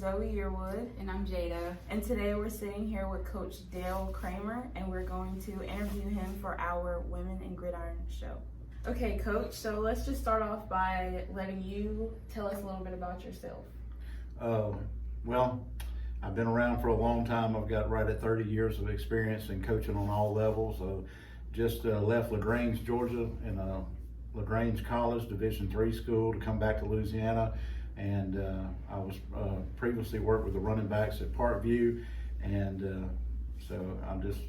Zoe Yearwood. And I'm Jada. And today we're sitting here with Coach Dale Kramer, and we're going to interview him for our Women in Gridiron show. Okay, Coach, so let's just start off by letting you tell us a little bit about yourself. Well, I've been around for a long time. I've got right at 30 years of experience in coaching on all levels. Just left LaGrange, Georgia, in LaGrange College, Division III school, to come back to Louisiana. And I was previously worked with the running backs at Parkview, and so I just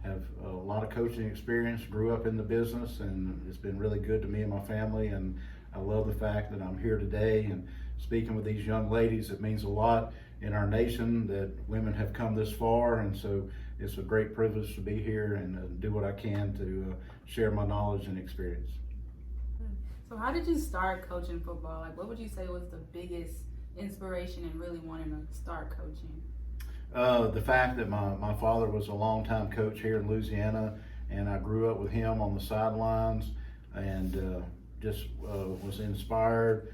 have a lot of coaching experience. Grew up in the business, and it's been really good to me and my family. And I love the fact that I'm here today and speaking with these young ladies. It means a lot in our nation that women have come this far, and so it's a great privilege to be here and do what I can to share my knowledge and experience. So how did you start coaching football? Like, what would you say was the biggest inspiration in really wanting to start coaching? The fact that my father was a longtime coach here in Louisiana, and I grew up with him on the sidelines, and just was inspired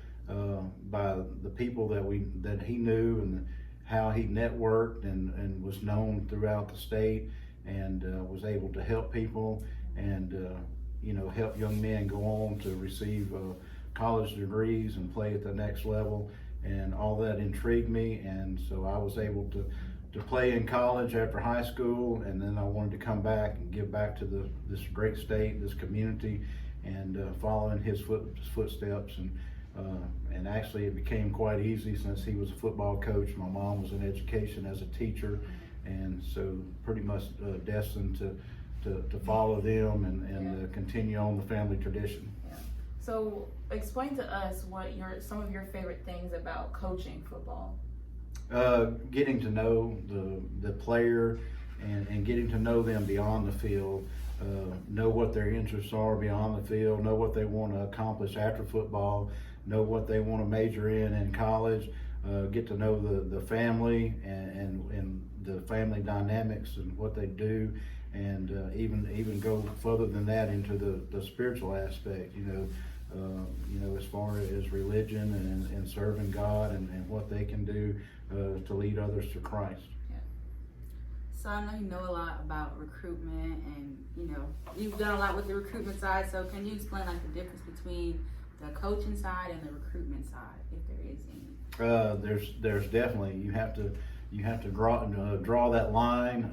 by the people that he knew and how he networked and was known throughout the state, and was able to help people and help young men go on to receive college degrees and play at the next level, and all that intrigued me. And so I was able to play in college after high school, and then I wanted to come back and give back to this great state, this community, and follow in his footsteps. And actually it became quite easy since he was a football coach. My mom was in education as a teacher, and so pretty much destined to follow them and continue on the family tradition. Yeah. So explain to us what some of your favorite things about coaching football. Getting to know the player and getting to know them beyond the field, know what their interests are beyond the field, know what they want to accomplish after football, know what they want to major in college, get to know the family and the family dynamics and what they do, and even go further than that into the spiritual aspect, as far as religion and serving God and what they can do to lead others to Christ. Yeah. So I know you know a lot about recruitment, and you've done a lot with the recruitment side. So can you explain like the difference between the coaching side and the recruitment side, if there is any? There's definitely, you have to draw that line,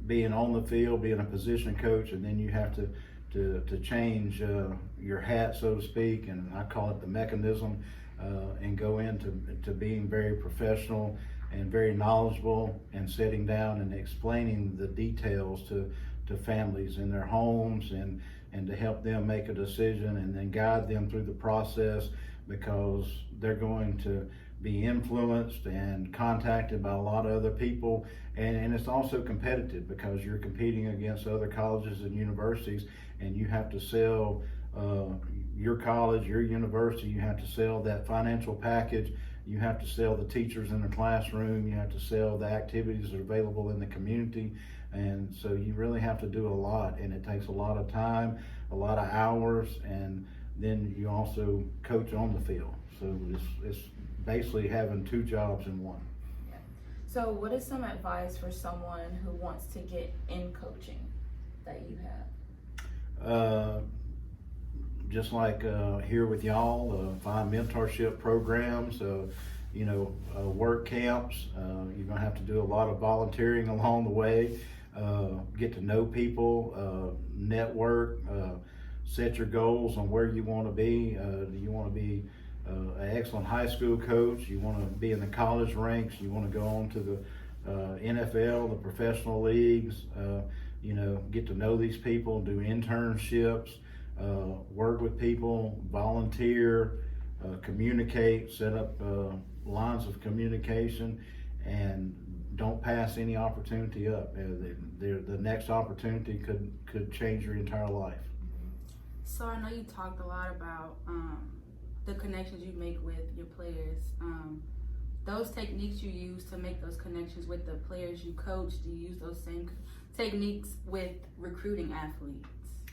being on the field, being a position coach, and then you have to change your hat, so to speak, and I call it the mechanism, and go into being very professional and very knowledgeable, and sitting down and explaining the details to families in their homes, and to help them make a decision and then guide them through the process, because they're going to be influenced and contacted by a lot of other people, and it's also competitive because you're competing against other colleges and universities, and you have to sell your college, your university, you have to sell that financial package, you have to sell the teachers in the classroom, you have to sell the activities that are available in the community, and so you really have to do a lot, and it takes a lot of time, a lot of hours, and then you also coach on the field. So it's basically having two jobs in one. Yeah. So what is some advice for someone who wants to get in coaching that you have? Just like here with y'all, find mentorship programs, work camps. You're gonna have to do a lot of volunteering along the way. Get to know people, network, set your goals on where you want to be. Do you want to be an excellent high school coach? You want to be in the college ranks? You want to go on to the NFL, the professional leagues? Get to know these people, do internships, work with people, volunteer, communicate, set up lines of communication, and don't pass any opportunity up. The next opportunity could change your entire life. So I know you talked a lot about the connections you make with your players. Those techniques you use to make those connections with the players you coach, do you use those same techniques with recruiting athletes?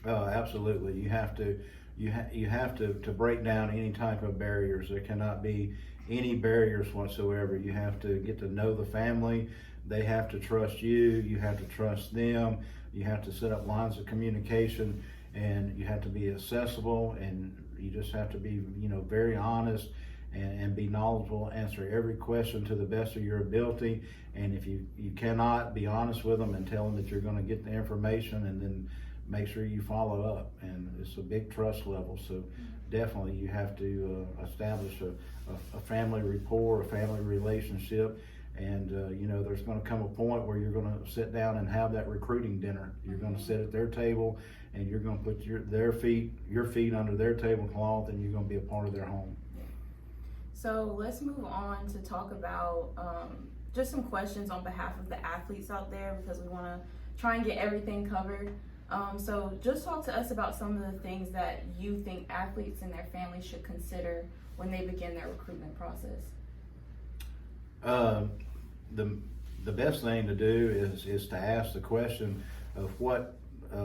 Absolutely. You have to break down any type of barriers. There cannot be any barriers whatsoever. You have to get to know the family. They have to trust you. You have to trust them. You have to set up lines of communication, and you have to be accessible, and you just have to be, very honest and be knowledgeable, answer every question to the best of your ability. And if you cannot, be honest with them and tell them that you're going to get the information, and then make sure you follow up. And it's a big trust level. So definitely you have to establish a family rapport, a family relationship. And there's going to come a point where you're going to sit down and have that recruiting dinner. You're going to sit at their table, and you're going to put your feet under their tablecloth, and you're going to be a part of their home. So let's move on to talk about just some questions on behalf of the athletes out there, because we want to try and get everything covered. So just talk to us about some of the things that you think athletes and their families should consider when they begin their recruitment process. The best thing to do is to ask the question of what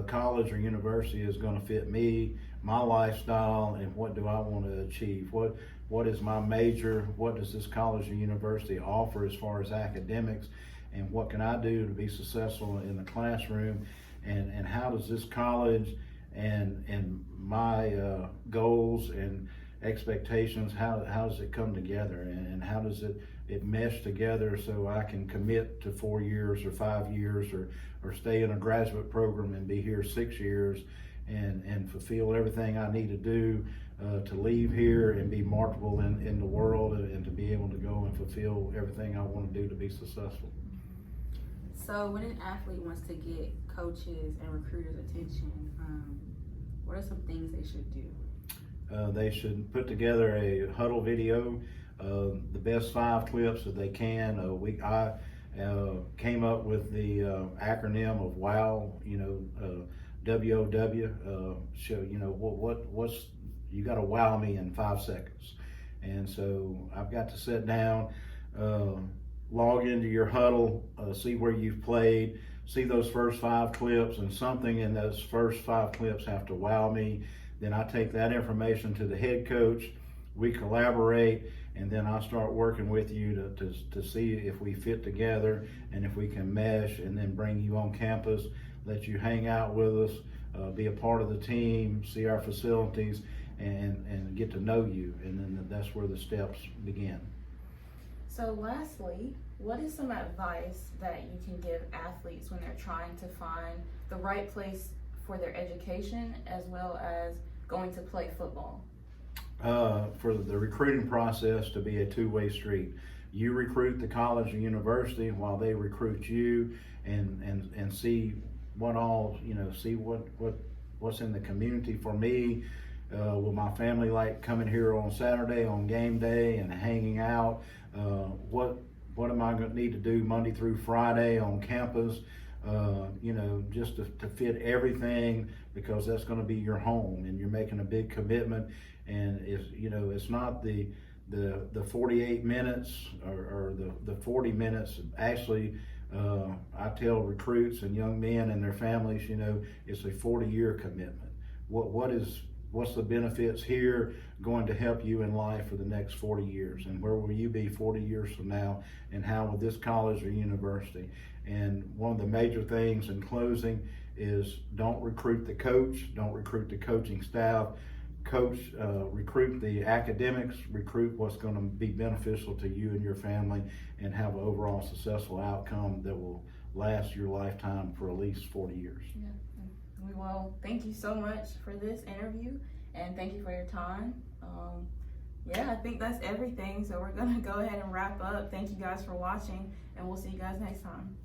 college or university is going to fit me, my lifestyle, and what do I want to achieve. What is my major? What does this college or university offer as far as academics? And what can I do to be successful in the classroom? And how does this college and my goals and expectations, how does it come together? And how does it mesh together so I can commit to 4 years or 5 years or stay in a graduate program and be here 6 years and fulfill everything I need to do to leave here and be marketable in the world, and to be able to go and fulfill everything I want to do to be successful. So when an athlete wants to get coaches and recruiters' attention, what are some things they should do? They should put together a huddle video, the best 5 clips that they can. I came up with the acronym of WOW, WOW, show, what's, you got to wow me in 5 seconds. And so I've got to sit down, log into your huddle, see where you've played, see those first 5 clips, and something in those first 5 clips have to wow me. Then I take that information to the head coach, we collaborate, and then I start working with you to see if we fit together and if we can mesh, and then bring you on campus, let you hang out with us, be a part of the team, see our facilities, and get to know you. And then that's where the steps begin. So lastly, what is some advice that you can give athletes when they're trying to find the right place for their education as well as going to play football? For the recruiting process to be a two-way street. You recruit the college or university while they recruit you, and see what all, see what's in the community. For me, will my family like coming here on Saturday on game day and hanging out? What am I going to need to do Monday through Friday on campus? Just to fit everything, because that's going to be your home, and you're making a big commitment. And it's not the 48 minutes or the 40 minutes. Actually, I tell recruits and young men and their families, it's a 40-year commitment. What's the benefits here going to help you in life for the next 40 years? And where will you be 40 years from now? And how will this college or university? And one of the major things in closing is don't recruit the coach, don't recruit the coaching staff. Recruit the academics, recruit what's going to be beneficial to you and your family, and have an overall successful outcome that will last your lifetime for at least 40 years. Yeah. We will. Thank you so much for this interview, and thank you for your time. I think that's everything. So we're going to go ahead and wrap up. Thank you guys for watching, and we'll see you guys next time.